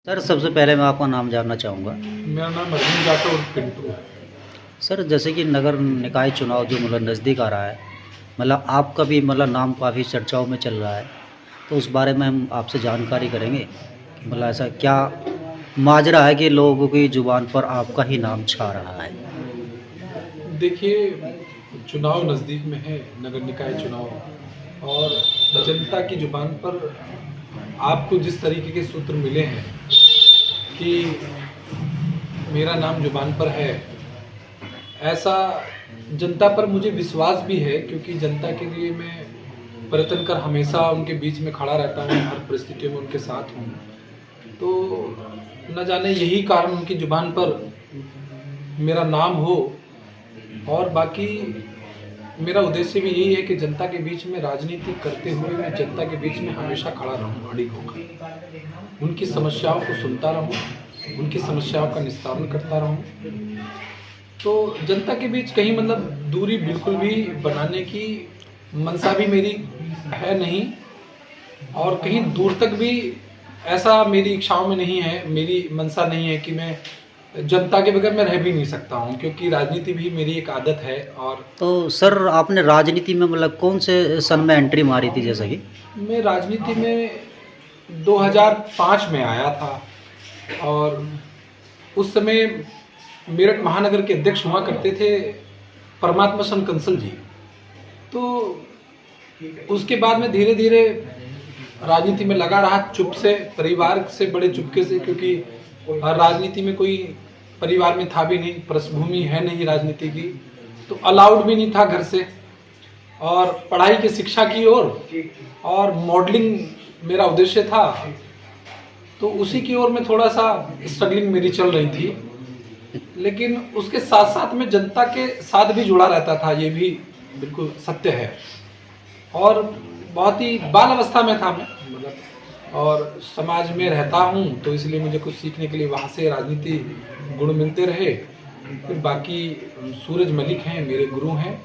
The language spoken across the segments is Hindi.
सर, सबसे पहले मैं आपका नाम जानना चाहूँगा। मेरा नाम अरविंद जाटव और पिंटू है। सर, जैसे कि नगर निकाय चुनाव जो नज़दीक आ रहा है, आपका भी नाम काफ़ी चर्चाओं में चल रहा है, तो उस बारे में हम आपसे जानकारी करेंगे कि ऐसा क्या माजरा है कि लोगों की ज़ुबान पर आपका ही नाम छा रहा है? देखिए, चुनाव नज़दीक में है, नगर निकाय चुनाव, और जनता की ज़ुबान पर आपको जिस तरीके के सूत्र मिले हैं कि मेरा नाम ज़ुबान पर है, ऐसा जनता पर मुझे विश्वास भी है, क्योंकि जनता के लिए मैं प्रयत्न कर हमेशा उनके बीच में खड़ा रहता हूँ, हर परिस्थितियों में उनके साथ हूँ। तो न जाने यही कारण उनकी ज़ुबान पर मेरा नाम हो, और बाकी मेरा उद्देश्य भी यही है कि जनता के बीच में राजनीति करते हुए मैं जनता के बीच में हमेशा खड़ा रहूं, अड़िग होकर उनकी समस्याओं को सुनता रहूं, उनकी समस्याओं का निस्तारण करता रहूं। तो जनता के बीच कहीं दूरी बिल्कुल भी बनाने की मनसा भी मेरी है नहीं, और कहीं दूर तक भी ऐसा मेरी इच्छाओं में नहीं है, मेरी मनसा नहीं है कि मैं जनता के बगैर मैं रह भी नहीं सकता हूँ, क्योंकि राजनीति भी मेरी एक आदत है। और तो सर, आपने राजनीति में कौन से सन में एंट्री मारी थी? जैसा कि मैं राजनीति में 2005 में आया था, और उस समय मेरठ महानगर के अध्यक्ष हुआ करते थे परमात्मा सन कंसल जी। तो उसके बाद में धीरे धीरे राजनीति में लगा रहा, चुप से, परिवार से बड़े चुपके से, क्योंकि राजनीति में कोई परिवार में था भी नहीं, पृष्ठभूमि है नहीं राजनीति की, तो अलाउड भी नहीं था घर से। और पढ़ाई की शिक्षा की ओर और मॉडलिंग मेरा उद्देश्य था, तो उसी की ओर में थोड़ा सा स्ट्रगलिंग मेरी चल रही थी। लेकिन उसके साथ साथ में जनता के साथ भी जुड़ा रहता था, ये भी बिल्कुल सत्य है। और बहुत ही बाल अवस्था में था मैं, और समाज में रहता हूँ, तो इसलिए मुझे कुछ सीखने के लिए वहाँ से राजनीति गुण मिलते रहे। फिर बाकी सूरज मलिक हैं, मेरे गुरु हैं,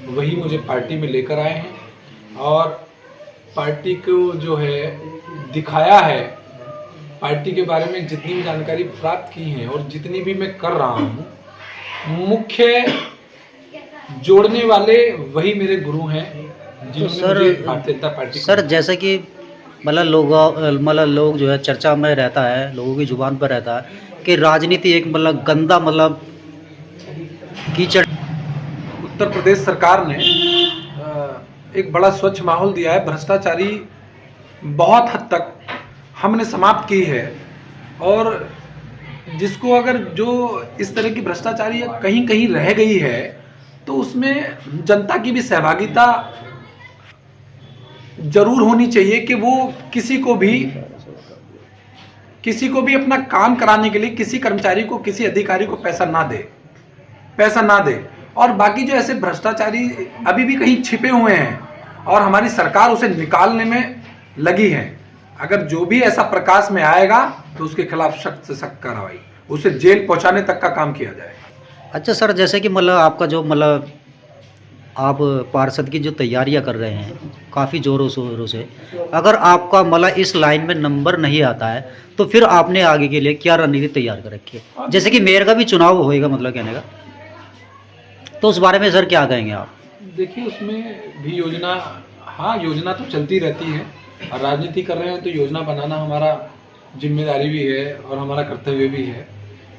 वही मुझे पार्टी में लेकर आए हैं, और पार्टी को जो है दिखाया है, पार्टी के बारे में जितनी भी जानकारी प्राप्त की है और जितनी भी मैं कर रहा हूँ, मुख्य जोड़ने वाले वही मेरे गुरु हैं, जिन्होंने मुझे भारतीय जनता पार्टी। सर, जैसे कि लोग जो है चर्चा में रहता है, लोगों की जुबान पर रहता है कि राजनीति एक गंदा कीचड़। उत्तर प्रदेश सरकार ने एक बड़ा स्वच्छ माहौल दिया है, भ्रष्टाचारी बहुत हद तक हमने समाप्त की है, और जिसको अगर जो इस तरह की भ्रष्टाचारी कहीं कहीं रह गई है, तो उसमें जनता की भी सहभागिता जरूर होनी चाहिए, कि वो किसी को भी अपना काम कराने के लिए किसी कर्मचारी को, किसी अधिकारी को पैसा ना दे। और बाकी जो ऐसे भ्रष्टाचारी अभी भी कहीं छिपे हुए हैं, और हमारी सरकार उसे निकालने में लगी है। अगर जो भी ऐसा प्रकाश में आएगा, तो उसके खिलाफ सख्त से सख्त कार्रवाई, उसे जेल पहुंचाने तक का काम किया जाएगा। अच्छा सर, जैसे कि आपका जो आप पार्षद की जो तैयारियां कर रहे हैं काफ़ी ज़ोरों शोरों से, अगर आपका इस लाइन में नंबर नहीं आता है, तो फिर आपने आगे के लिए क्या रणनीति तैयार कर रखी है? जैसे कि मेयर का भी चुनाव होएगा, कहने का, तो उस बारे में सर क्या कहेंगे आप? देखिए, उसमें भी योजना, हाँ, योजना तो चलती रहती है, और राजनीति कर रहे हैं तो योजना बनाना हमारा जिम्मेदारी भी है और हमारा कर्तव्य भी है,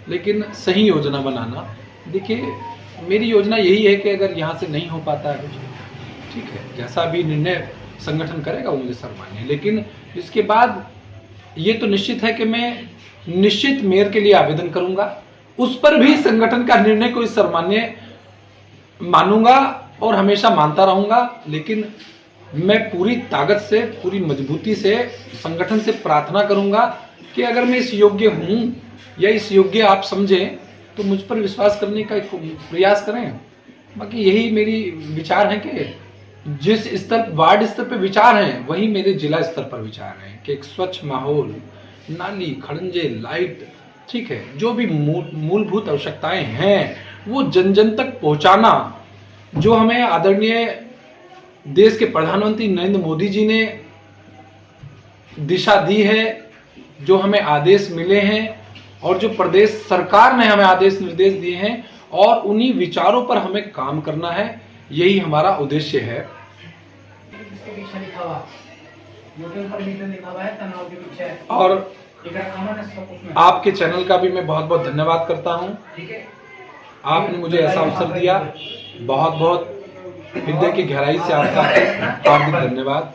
लेकिन सही योजना बनाना। देखिए, मेरी योजना यही है कि अगर यहाँ से नहीं हो पाता है कुछ, ठीक है, जैसा भी निर्णय संगठन करेगा वो मुझे सर्वमान्य है, लेकिन इसके बाद ये तो निश्चित है कि मैं निश्चित मेयर के लिए आवेदन करूंगा, उस पर भी संगठन का निर्णय को सर्वमान्य मानूंगा और हमेशा मानता रहूंगा। लेकिन मैं पूरी ताकत से, पूरी मजबूती से संगठन से प्रार्थना करूंगा कि अगर मैं इस योग्य हूं या इस योग्य आप समझें, तो मुझ पर विश्वास करने का एक प्रयास करें। बाकी यही मेरी विचार है कि जिस स्तर, वार्ड स्तर पर विचार हैं, वही मेरे जिला स्तर पर विचार हैं, कि एक स्वच्छ माहौल, नाली, खड़ंजे, लाइट, ठीक है, जो भी मूलभूत आवश्यकताएं हैं वो जन जन तक पहुंचाना, जो हमें आदरणीय देश के प्रधानमंत्री नरेंद्र मोदी जी ने दिशा दी है, जो हमें आदेश मिले हैं और जो प्रदेश सरकार ने हमें आदेश निर्देश दिए हैं, और उन्हीं विचारों पर हमें काम करना है। यही हमारा उद्देश्य है। और आपके चैनल का भी मैं बहुत बहुत धन्यवाद करता हूं। आपने मुझे ऐसा अवसर दिया, बहुत बहुत हृदय की गहराई से आपका हार्दिक धन्यवाद।